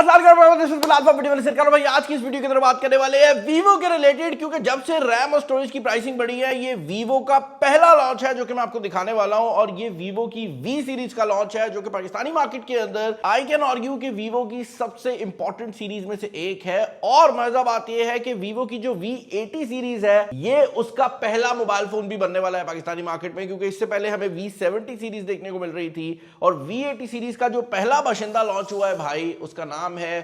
भाई आज की इस वीडियो के अंदर बात करने वाले हैं वीवो के रिलेटेड, क्योंकि जब से रैम और स्टोरेज की प्राइसिंग बढ़ी है ये वीवो का पहला लॉन्च है जो कि मैं आपको दिखाने वाला हूं। और ये वीवो की वी सीरीज का लॉन्च है जो कि पाकिस्तानी मार्केट के अंदर आई कैन आर्ग्यू कि वीवो की सबसे इंपॉर्टेंट सीरीज में से एक है। और मजा बात यह है कि वीवो की जो V80 सीरीज है ये उसका पहला मोबाइल फोन भी बनने वाला है पाकिस्तानी मार्केट में, क्योंकि इससे पहले हमें V70 सीरीज देखने को मिल रही थी। और V80 सीरीज का जो पहला बाशिंदा लॉन्च हुआ है भाई उसका नाम है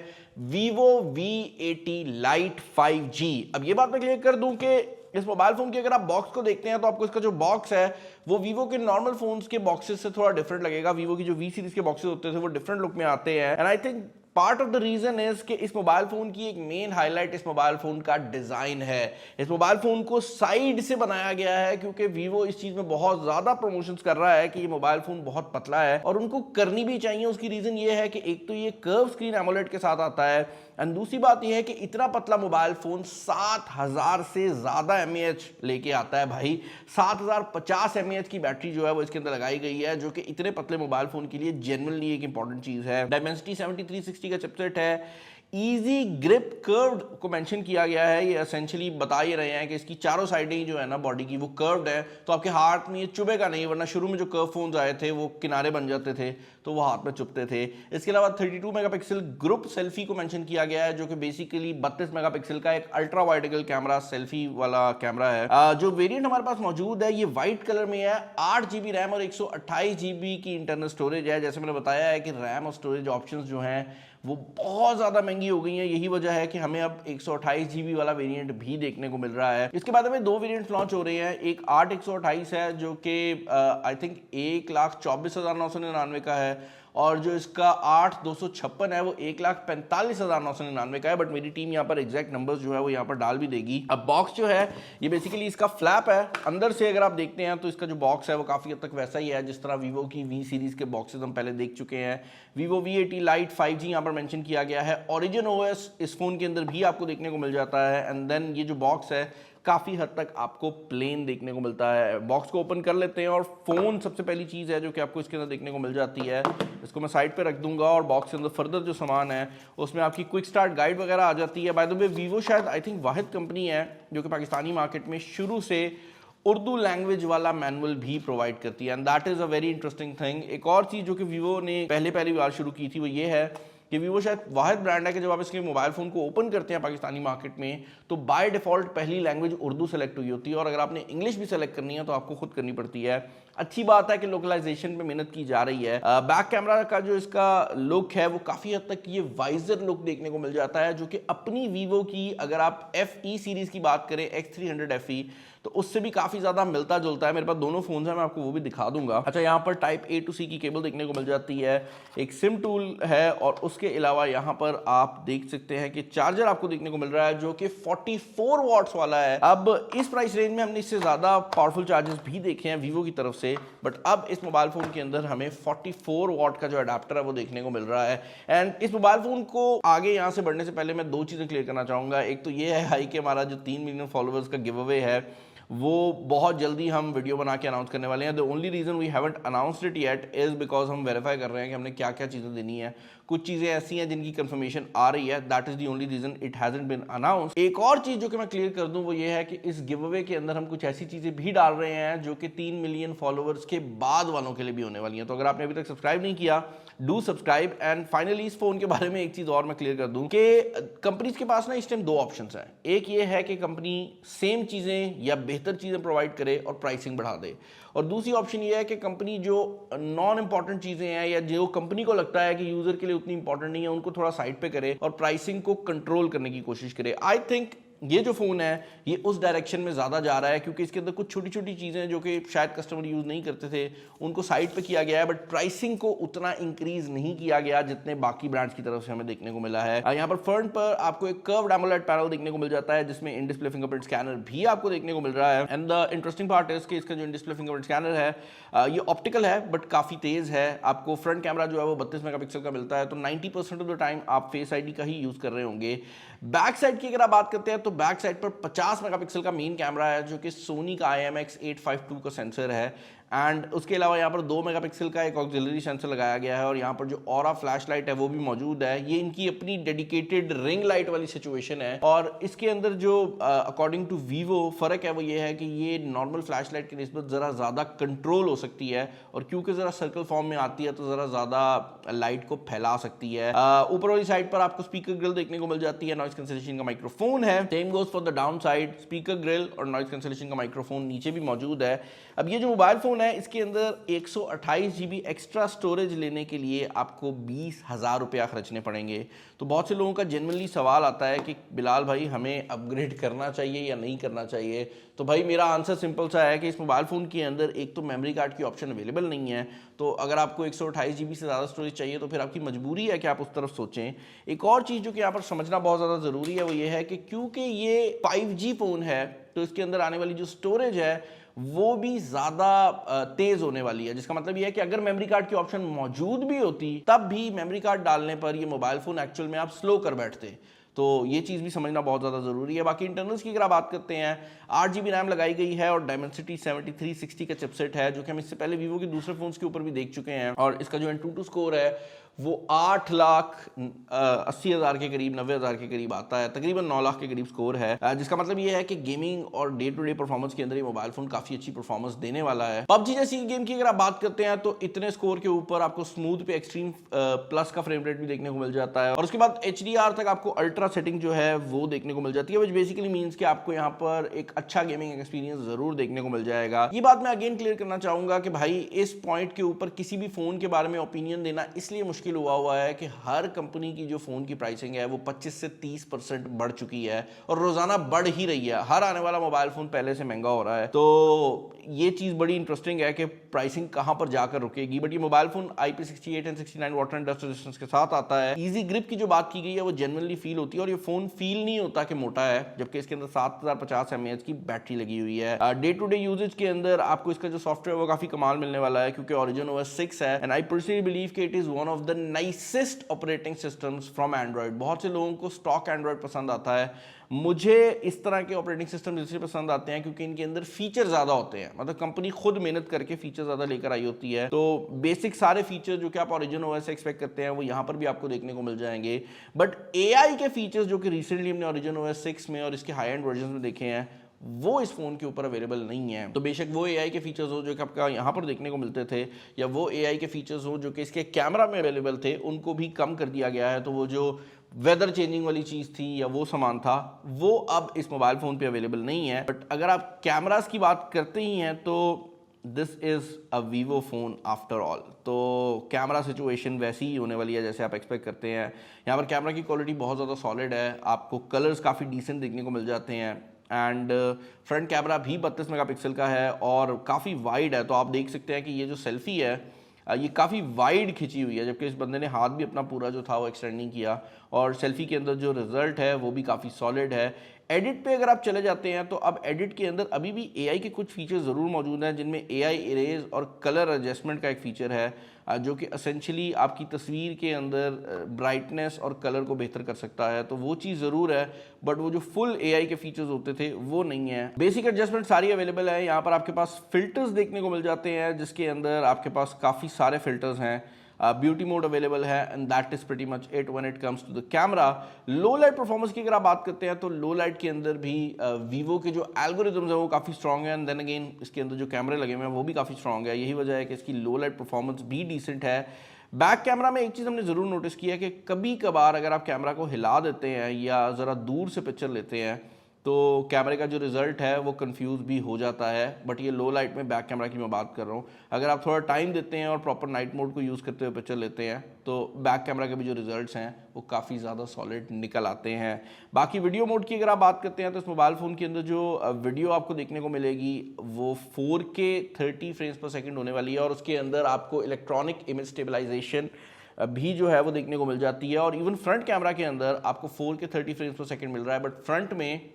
Vivo V80 Lite 5G। अब ये बात मैं क्लियर कर दूं कि इस मोबाइल फोन की अगर आप बॉक्स को देखते हैं तो आपको इसका जो बॉक्स है वो वीवो के नॉर्मल फोन्स के बॉक्सेस से थोड़ा डिफरेंट लगेगा। वीवो की जो वी सीरीज के बॉक्सेस होते थे वो डिफरेंट लुक में आते हैं। And I think part of the reason is कि इस मोबाइल फोन की एक मेन हाईलाइट इस मोबाइल फोन का डिजाइन है। इस मोबाइल फोन को साइड से बनाया गया है क्योंकि वीवो इस चीज में बहुत ज्यादा प्रमोशंस कर रहा है कि ये मोबाइल फोन बहुत पतला है और उनको करनी भी चाहिए। उसकी रीजन ये है कि एक तो ये कर्व स्क्रीन एमोलेड के साथ आता है एंड दूसरी बात यह है कि इतना पतला मोबाइल फोन 7000 से ज्यादा mAh लेके आता है भाई। 7050 mAh की बैटरी जो है वो इसके अंदर लगाई गई है जो कि इतने पतले मोबाइल फोन के लिए जेन्युइनली एक इंपॉर्टेंट चीज है। डायमेंसिटी 7360 का चिपसेट है। इजी ग्रिप कर्व्ड को मेंशन किया गया है। ये एसेंशियली बता ही रहे हैं कि इसकी चारों साइडें जो है ना बॉडी की वो कर्व्ड है, तो आपके हाथ में ये चुभेगा नहीं, वरना शुरू में जो कर्व फोन्स आए थे वो किनारे बन जाते थे तो वो हाथ में चुभते थे। इसके अलावा 32 मेगापिक्सल ग्रुप सेल्फी को मेंशन किया गया है जो कि बेसिकली 32 मेगापिक्सल का एक ultra wide angle camera selfie वाला कैमरा है। जो वेरिएंट हमारे पास मौजूद है ये व्हाइट कलर में है। 8GB रैम और 128GB की इंटरनल स्टोरेज है। जैसे मैंने बताया है कि रैम और स्टोरेज ऑप्शंस जो हैं वो बहुत ज़्यादा महंगी हो गई हैं। यही वजह है कि हमें अब 128GB वाला वेरिएंट भी देखने को मिल रहा है। इसके बाद हमें दो वेरिएंट्स लॉन्च हो रहे हैं। एक 8/128 है जो कि आई थिंक 1,24,999 का है, और जो इसका 8/256 है वो 1,45,999 का है। बट मेरी टीम यहाँ पर एग्जैक्ट नंबर्स जो है वो यहाँ पर डाल भी देगी। अब बॉक्स जो है ये बेसिकली इसका फ्लैप है। अंदर से अगर आप देखते हैं तो इसका जो बॉक्स है वो काफ़ी हद तक वैसा ही है जिस तरह वीवो की वी सीरीज़ के बॉक्सेस हम पहले देख चुके हैं। Vivo V80 Lite 5G यहाँ पर मेंशन किया गया है। Origin OS इस फोन के अंदर भी आपको देखने को मिल जाता है। एंड देन ये जो बॉक्स है काफ़ी हद तक आपको प्लेन देखने को मिलता है। बॉक्स को ओपन कर लेते हैं और फ़ोन सबसे पहली चीज़ है जो कि आपको इसके अंदर देखने को मिल जाती है। इसको मैं साइड पे रख दूंगा और बॉक्स के अंदर फर्दर जो सामान है उसमें आपकी क्विक स्टार्ट गाइड वगैरह आ जाती है। बाय द वे वीवो शायद आई थिंक वाहिद कंपनी है जो कि पाकिस्तानी मार्केट में शुरू से उर्दू लैंग्वेज वाला मैनुअल भी प्रोवाइड करती है and that is a very interesting thing. एक और चीज़ जो कि वीवो ने पहली बार शुरू की थी वो ये है कि वीवो शायद वाहिद ब्रांड है कि जब आप इसके मोबाइल फ़ोन को ओपन करते हैं पाकिस्तानी मार्केट में तो बाय डिफ़ॉल्ट पहली लैंग्वेज उर्दू सेलेक्ट हुई होती है, और अगर आपने इंग्लिश भी सेलेक्ट करनी है तो आपको खुद करनी पड़ती है। अच्छी बात है कि लोकलाइजेशन पे मेहनत की जा रही है। बैक कैमरा का जो इसका लुक है वो काफ़ी हद तक ये वाइजर लुक देखने को मिल जाता है जो कि अपनी वीवो की अगर आप FE सीरीज़ की बात करें X300 FE तो उससे भी काफ़ी ज़्यादा मिलता जुलता है। मेरे पास दोनों फोन हैं, मैं आपको वो भी दिखा दूंगा। अच्छा, यहाँ पर टाइप A to C की केबल देखने को मिल जाती है, एक सिम टूल है और उसके अलावा यहाँ पर आप देख सकते हैं कि चार्जर आपको देखने को मिल रहा है जो कि 44 वॉट्स वाला है। अब इस प्राइस रेंज में हमने इससे ज़्यादा पावरफुल चार्जर्स भी देखे हैं वीवो की तरफ से, बट अब इस मोबाइल फ़ोन के अंदर हमें 44 वॉट का जो अडाप्टर है वो देखने को मिल रहा है। एंड इस मोबाइल फ़ोन को आगे यहाँ से बढ़ने से पहले मैं दो चीज़ें क्लियर करना चाहूँगा। एक तो ये है कि हमारा जो 3 मिलियन फॉलोअर्स का गिव अवे है वो बहुत जल्दी हम वीडियो बना के अनाउंस करने वाले हैं। The only reason we haven't announced it yet is because हम वेरीफाई कर रहे हैं कि हमने क्या क्या चीज़ें देनी है। कुछ चीज़ें ऐसी हैं जिनकी कंफर्मेशन आ रही है, that is the only reason it hasn't been announced. एक और चीज़ जो कि मैं क्लियर कर दूं वो ये है कि इस गिव अवे के अंदर हम कुछ ऐसी चीज़ें भी डाल रहे हैं जो कि 3 मिलियन फॉलोअर्स के बाद वालों के लिए भी होने वाली हैं। तो अगर आपने अभी तक सब्सक्राइब नहीं किया, डू सब्सक्राइब। एंड फाइनली इस फोन के बारे में एक चीज़ और मैं क्लियर कर दूं कि कंपनीज के पास ना इस टाइम दो ऑप्शंस हैं। एक ये है कि कंपनी सेम चीज़ें या बेहतर चीज़ें प्रोवाइड करे और प्राइसिंग बढ़ा दे, और दूसरी ऑप्शन ये है कि कंपनी जो नॉन इंपॉर्टेंट चीज़ें हैं या जो कंपनी को लगता है कि यूज़र के लिए उतनी इंपॉर्टेंट नहीं है उनको थोड़ा साइड पे करे और प्राइसिंग को कंट्रोल करने की कोशिश करे। आई थिंक ये जो फ़ोन है ये उस डायरेक्शन में ज़्यादा जा रहा है क्योंकि इसके अंदर कुछ छोटी छोटी चीज़ें जो कि शायद कस्टमर यूज़ नहीं करते थे उनको साइड पे किया गया है, बट प्राइसिंग को उतना इंक्रीज नहीं किया गया जितने बाकी ब्रांड्स की तरफ से हमें देखने को मिला है। यहाँ पर फ्रंट पर आपको एक कर्व्ड एमोलेड पैनल देखने को मिल जाता है जिसमें इन डिस्प्ले फिंगरप्रिंट स्कैनर भी आपको देखने को मिल रहा है। एंड द इंटरेस्टिंग पार्ट है कि इसका जो इन डिस्प्ले फिंगरप्रिंट स्कैनर है ये ऑप्टिकल है बट काफ़ी तेज़ है। आपको फ्रंट कैमरा जो है वो 32 मेगापिक्सल का मिलता है, तो 90% ऑफ द टाइम आप फेस ID का ही यूज़ कर रहे होंगे। बैक साइड की अगर आप बात करते हैं तो बैक साइड पर 50 मेगापिक्सल का मेन कैमरा है जो कि सोनी का IMX852 का सेंसर है। एंड उसके अलावा यहाँ पर 2 मेगापिक्सल का एक ऑक्सिलरी सेंसर लगाया गया है और यहाँ पर जो ऑरा फ्लैश लाइट है वो भी मौजूद है। ये इनकी अपनी डेडिकेटेड रिंग लाइट वाली सिचुएशन है और इसके अंदर जो अकॉर्डिंग टू वीवो फर्क है वो ये है कि ये नॉर्मल फ्लैश लाइट की निस्बत ज़रा ज़्यादा कंट्रोल हो सकती है और क्योंकि ज़रा सर्कल फॉर्म में आती है तो ज़रा ज़्यादा लाइट को फैला सकती है। ऊपर वाली साइड पर आपको स्पीकर ग्रिल देखने को मिल जाती है, नॉइस कैंसलेशन का माइक्रोफोन है। Same goes for the down side, speaker grill और नॉइस कैंसलेशन का माइक्रोफोन नीचे भी मौजूद है। अब ये जो मोबाइल फोन है इसके अंदर 128 GB एक्स्ट्रा स्टोरेज लेने के लिए आपको 20,000 रुपया खर्चने पड़ेंगे। तो बहुत से लोगों का जनरली सवाल आता है कि बिलाल भाई हमें अपग्रेड करना चाहिए या नहीं करना चाहिए। तो भाई मेरा आंसर सिंपल सा है कि इस मोबाइल फ़ोन के अंदर एक तो मेमोरी कार्ड की ऑप्शन अवेलेबल नहीं है, तो अगर आपको 128 GB से ज़्यादा स्टोरेज चाहिए तो फिर आपकी मजबूरी है कि आप उस तरफ सोचें। एक और चीज़ जो कि यहाँ पर समझना बहुत ज़्यादा ज़रूरी है वो ये है कि क्योंकि ये 5G फ़ोन है तो इसके अंदर आने वाली जो स्टोरेज है वो भी ज़्यादा तेज़ होने वाली है, जिसका मतलब ये है कि अगर मेमोरी कार्ड की ऑप्शन मौजूद भी होती तब भी मेमोरी कार्ड डालने पर ये मोबाइल फ़ोन एक्चुअल में आप स्लो कर बैठते। तो ये चीज़ भी समझना बहुत ज़्यादा ज़रूरी है। बाकी इंटरनल्स की अगर आप बात करते हैं 8 GB रैम लगाई गई है और डायमेंसिटी 7360 का चिपसेट है जो कि हम इससे पहले वीवो के दूसरे फ़ोन्स के ऊपर भी देख चुके हैं और इसका जो Antutu स्कोर है वो 8,80,000 के करीब 90,000 के करीब आता है, तकरीबन 9 लाख के करीब स्कोर है, जिसका मतलब ये है कि गेमिंग और डे टू डे परफॉर्मेंस के अंदर ये मोबाइल फोन काफी अच्छी परफॉर्मेंस देने वाला है। पबजी जैसी गेम की अगर आप बात करते हैं तो इतने स्कोर के ऊपर आपको स्मूथ पे एक्सट्रीम प्लस का फ्रेम रेट भी देखने को मिल जाता है और उसके बाद HDR तक आपको अल्ट्रा सेटिंग जो है वो देखने को मिल जाती है, विच बेसिकली मीन्स कि आपको यहाँ पर एक अच्छा गेमिंग एक्सपीरियंस जरूर देखने को मिल जाएगा। ये बात मैं अगेन क्लियर करना चाहूंगा कि भाई इस पॉइंट के ऊपर किसी भी फोन के बारे में ओपिनियन देना इसलिए मुश्किल हुआ है कि हर कंपनी की जो फोन की प्राइसिंग है वो 25 से 30% बढ़ चुकी है और रोजाना बढ़ ही रही है। हर आने वाला मोबाइल फोन पहले से महंगा हो रहा है, तो ये चीज बड़ी इंटरेस्टिंग है कि प्राइसिंग कहां पर जाकर रुकेगी। बट ये mobile phone IP68 and 69 water and dust resistance के साथ आता है। इजी ग्रिप की जो बात की गई है वो जेन्युइनली फील होती है और ये फोन फील नहीं होता कि मोटा है, जबकि इसके अंदर 7050 mAh की बैटरी लगी हुई है। डे टू डे यूजेज के अंदर आपको इसका जो सॉफ्टवेयर वो काफी कमाल मिलने वाला है क्योंकि Origin OS 6 है एंड आई पर्सनली बिलीव कि it is one of the nicest operating systems from Android. बहुत से लोगों को स्टॉक एंड्रॉइड पसंद आता है, मुझे इस तरह के ऑपरेटिंग सिस्टम इसलिए पसंद आते हैं क्योंकि इनके अंदर फीचर ज़्यादा होते हैं, मतलब कंपनी खुद मेहनत करके फीचर ज़्यादा लेकर आई होती है। तो बेसिक सारे फीचर जो कि आप Origin OS से एक्सपेक्ट करते हैं वो यहाँ पर भी आपको देखने को मिल जाएंगे। बट AI के फीचर्स जो कि रिसेंटली हमने Origin OS 6 में और इसके हाई एंड वर्जन में देखे हैं वो इस फोन के ऊपर अवेलेबल नहीं है। तो बेशक वो AI के फीचर्स हो जो कि आपका यहाँ पर देखने को मिलते थे या वो AI के फीचर्स हो जो कि इसके कैमरा में अवेलेबल थे उनको भी कम कर दिया गया है। तो वो जो वेदर चेंजिंग वाली चीज़ थी या वो सामान था वो अब इस मोबाइल फ़ोन पे अवेलेबल नहीं है। बट अगर आप कैमरास की बात करते ही हैं तो this is a Vivo phone after all. तो कैमरा सिचुएशन वैसी ही होने वाली है जैसे आप एक्सपेक्ट करते हैं। यहाँ पर कैमरा की क्वालिटी बहुत ज़्यादा सॉलिड है, आपको कलर्स काफ़ी डिसेंट देखने को मिल जाते हैं एंड फ्रंट कैमरा भी 32 मेगापिक्सल का है और काफ़ी वाइड है। तो आप देख सकते हैं कि ये जो सेल्फी है ये काफ़ी वाइड खिंची हुई है, जबकि इस बंदे ने हाथ भी अपना पूरा जो था वो एक्सटेंड नहीं किया और सेल्फी के अंदर जो रिजल्ट है वो भी काफ़ी सॉलिड है। एडिट पे अगर आप चले जाते हैं तो अब एडिट के अंदर अभी भी AI के कुछ फीचर ज़रूर मौजूद हैं जिनमें AI इरेज और कलर एडजस्टमेंट का एक फ़ीचर है जो कि एसेंशियली आपकी तस्वीर के अंदर ब्राइटनेस और कलर को बेहतर कर सकता है। तो वो चीज़ ज़रूर है बट वो जो फुल AI के फीचर्स होते थे वो नहीं है। बेसिक एडजस्टमेंट सारी अवेलेबल है। यहाँ पर आपके पास फिल्टर्स देखने को मिल जाते हैं जिसके अंदर आपके पास काफ़ी सारे फिल्टर्स हैं। ब्यूटी मोड अवेलेबल है and that is pretty much it when it comes to the camera. Low light performance की अगर आप बात करते हैं तो लो लाइट के अंदर भी वीवो के जो एल्गोरिथम्स है वो काफ़ी स्ट्रॉन्ग है एंड देन अगेन इसके अंदर जो कैमरे लगे हुए हैं वो भी काफ़ी स्ट्रॉन्ग है। यही वजह है कि इसकी लो लाइट परफॉर्मेंस भी डिसेंट है। बैक कैमरा में एक चीज़ हमने ज़रूर नोटिस किया है कि कभी कभार अगर आप कैमरा को हिला देते हैं या ज़रा दूर से पिक्चर लेते हैं तो कैमरे का जो रिज़ल्ट है वो कंफ्यूज भी हो जाता है। बट ये लो लाइट में बैक कैमरा की मैं बात कर रहा हूँ। अगर आप थोड़ा टाइम देते हैं और प्रॉपर नाइट मोड को यूज़ करते हुए पिक्चर लेते हैं तो बैक कैमरा के भी जो रिजल्ट्स हैं वो काफ़ी ज़्यादा सॉलिड निकल आते हैं। बाकी वीडियो मोड की अगर आप बात करते हैं तो इस मोबाइल फ़ोन के अंदर जो वीडियो आपको देखने को मिलेगी वो 4K 30 फ्रेम्स पर सेकेंड होने वाली है और उसके अंदर आपको इलेक्ट्रॉनिक इमेज स्टेबलाइजेशन भी जो है वो देखने को मिल जाती है। और इवन फ्रंट कैमरा के अंदर आपको 4K 30 फ्रेम्स पर सेकेंड मिल रहा है बट फ्रंट में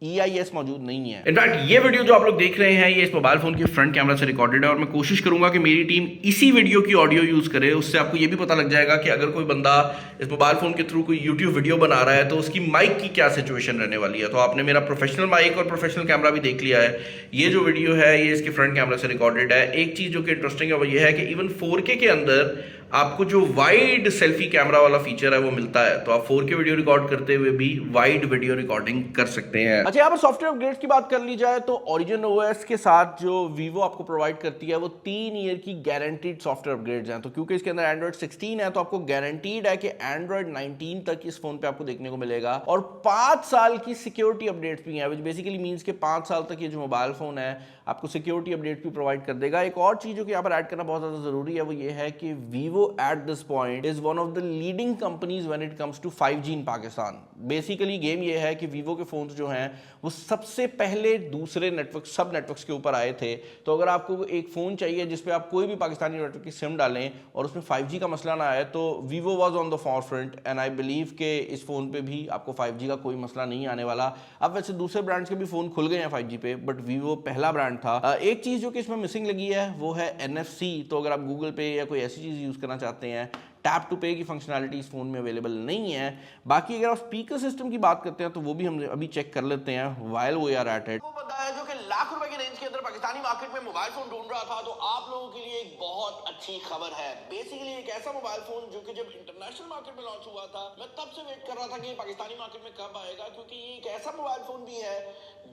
EIS मौजूद नहीं है। इनफैक्ट ये वीडियो जो आप लोग देख रहे हैं ये इस मोबाइल फोन के फ्रंट कैमरा से रिकॉर्डेड है और मैं कोशिश करूंगा कि मेरी टीम इसी वीडियो की ऑडियो यूज करे। उससे आपको ये भी पता लग जाएगा कि अगर कोई बंदा इस मोबाइल फोन के थ्रू कोई यूट्यूब वीडियो बना रहा है तो उसकी माइक की क्या सिचुएशन रहने वाली है। तो आपने मेरा प्रोफेशनल माइक और प्रोफेशनल कैमरा भी देख लिया है। ये जो वीडियो है ये इसके फ्रंट कैमरा से रिकॉर्डेड है। एक चीज जो कि इंटरेस्टिंग है वो ये है कि इवन 4K के अंदर आपको जो वाइड सेल्फी कैमरा वाला फीचर है वो मिलता है, तो आप 4K वीडियो रिकॉर्ड करते हुए भी वाइड वीडियो रिकॉर्डिंग कर सकते हैं। अच्छा, यहाँ पर सॉफ्टवेयर अपग्रेड्स की बात कर ली जाए तो Origin OS के साथ जो Vivo आपको प्रोवाइड करती है वो 3 ईयर की गारंटीड सॉफ्टवेयर अपग्रेड्स हैं। तो क्योंकि इसके अंदर Android 16 है तो आपको गारंटीड है कि Android 19 तक इस फोन पे आपको देखने को मिलेगा और 5 साल की सिक्योरिटी अपडेट्स भी हैं, विच बेसिकली मींस कि 5 साल तक ये जो मोबाइल फोन है आपको सिक्योरिटी अपडेट भी प्रोवाइड कर देगा। एक और चीज जो कि यहाँ पर ऐड करना बहुत ज्यादा जरूरी है वो ये है कि Vivo at this point is one of the leading companies when it comes to 5G in Pakistan। Basically game ये है कि Vivo के फोन्स जो हैं वो सबसे पहले दूसरे नेटवर्क सब नेटवर्क्स के ऊपर आए थे। तो अगर आपको एक फोन चाहिए जिसपे आप कोई भी पाकिस्तानी नेटवर्क की सिम डालें और उसमें 5G का मसला ना आए तो Vivo was on the forefront and I believe कि इस फोन पे भी आपको 5G का कोई मसला नहीं आने वाला। अब वैसे दूसरे ब्रांड्स के भी फोन खुल गए हैं 5G पे, बट Vivo पहला ब्रांड था। एक चीज जो कि इसमें मिसिंग लगी है वो है NFC। तो अगर आप गूगल पे या कोई ऐसी चीज यूज करना चाहते हैं, टैप टू पे की फंक्शनैलिटी इस फोन में अवेलेबल नहीं है। बाकी अगर आप स्पीकर सिस्टम की बात करते हैं तो वो भी हम अभी चेक कर लेते हैं while we are at it. वो बंदा है जो कि लाख रुपए की रेंज के अंदर पाकिस्तानी मार्केट में मोबाइल फोन ढूंढ रहा था, तो आप लोगों के लिए एक बहुत अच्छी खबर है। बेसिकली एक ऐसा मोबाइल फोन जो कि जब इंटरनेशनल मार्केट में लॉन्च हुआ था मैं तब से वेट कर रहा था कि पाकिस्तानी मार्केट में कब आएगा, क्योंकि ये एक ऐसा मोबाइल फोन भी है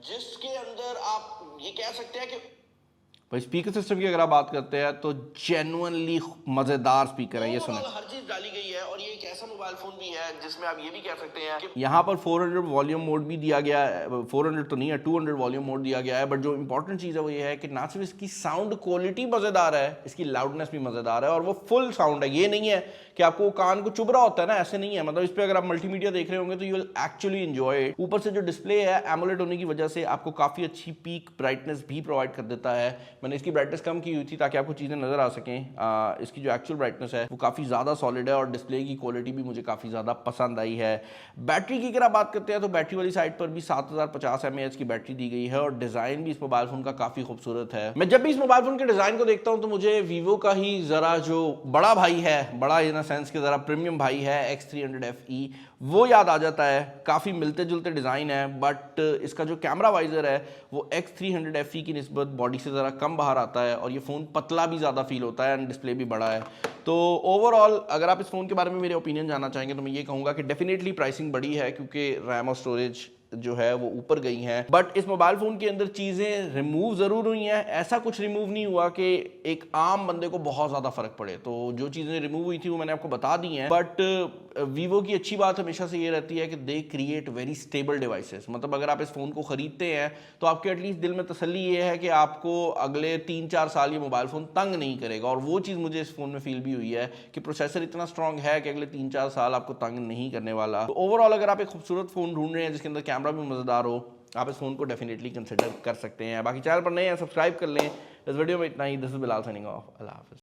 जिसके अंदर आप ये कह सकते हैं कि भाई स्पीकर सिस्टम की अगर आप बात करते हैं तो जेन्युइनली मजेदार स्पीकर है। ये सुने, हर चीज डाली गई है और ये एक ऐसा मोबाइल फोन भी है जिसमें आप ये भी कह सकते हैं कि यहाँ पर 400 वॉल्यूम मोड भी दिया गया है। 400 तो नहीं है, 200 वॉल्यूम मोड दिया गया है। बट जो इंपॉर्टेंट चीज है वो ये है कि ना सिर्फ इसकी साउंड क्वालिटी मजेदार है, इसकी लाउडनेस भी मजेदार है और वो फुल साउंड है। ये नहीं है कि आपको कान को चुभ रहा होता है ना, ऐसे नहीं है। मतलब इस पे अगर आप मल्टीमीडिया देख रहे होंगे तो you will actually enjoy it. ऊपर से जो डिस्प्ले है एमोलेड होने की वजह से आपको काफी अच्छी पीक ब्राइटनेस भी प्रोवाइड कर देता है। मैंने इसकी ब्राइटनेस कम की हुई थी ताकि आपको चीजें नजर आ सकें। इसकी जो एक्चुअल ब्राइटनेस है वो काफी ज्यादा सॉलिड है और डिस्प्ले की क्वालिटी भी मुझे काफी ज्यादा पसंद आई है। बैटरी की अगर आप बात करते हैं तो बैटरी वाली साइड पर भी 7050 mAh की बैटरी दी गई है और डिजाइन भी इस मोबाइल फोन का काफी खूबसूरत है। मैं जब भी इस मोबाइल फोन के डिजाइन को देखता हूं तो मुझे Vivo का ही जरा जो बड़ा भाई है, बड़ा इन सेंस के जरा प्रीमियम भाई है X300 FE, वो याद आ जाता है। काफ़ी मिलते जुलते डिज़ाइन है बट इसका जो कैमरा वाइजर है वो X300 FE की निस्बत बॉडी से ज़रा कम बाहर आता है और ये फ़ोन पतला भी ज़्यादा फील होता है एंड डिस्प्ले भी बड़ा है। तो ओवरऑल अगर आप इस फ़ोन के बारे में मेरे ओपिनियन जानना चाहेंगे तो मैं ये कहूँगा कि डेफिनेटली प्राइसिंग बड़ी है क्योंकि रैम और स्टोरेज जो है वो ऊपर गई हैं। बट इस मोबाइल फोन के अंदर चीजें रिमूव जरूर हुई हैं, ऐसा कुछ रिमूव नहीं हुआ कि एक आम बंदे को बहुत ज्यादा फर्क पड़े। तो जो चीजें रिमूव हुई थी वो मैंने आपको बता दी हैं। बट Vivo की अच्छी बात हमेशा से ये रहती है कि they create very stable devices. मतलब अगर आप इस फोन को खरीदते हैं तो आपके एटलीस्ट दिल में तसल्ली ये है कि आपको अगले 3-4 साल ये मोबाइल फोन तंग नहीं करेगा। और वो चीज मुझे इस फोन में फील भी हुई है कि प्रोसेसर इतना स्ट्रॉन्ग है कि अगले 3-4 साल आपको तंग नहीं करने वाला। तो ओवरऑल अगर आप एक खूबसूरत फोन ढूंढ रहे हैं जिसके अंदर कैमरा भी मजेदार हो, आप इस फोन को डेफिनेटली कंसिडर कर सकते हैं। बाकी चैनल पर नए हैं सब्सक्राइब कर लें। इस वीडियो में इतना ही। This is Bilal signing off. अल्लाह हाफिज़।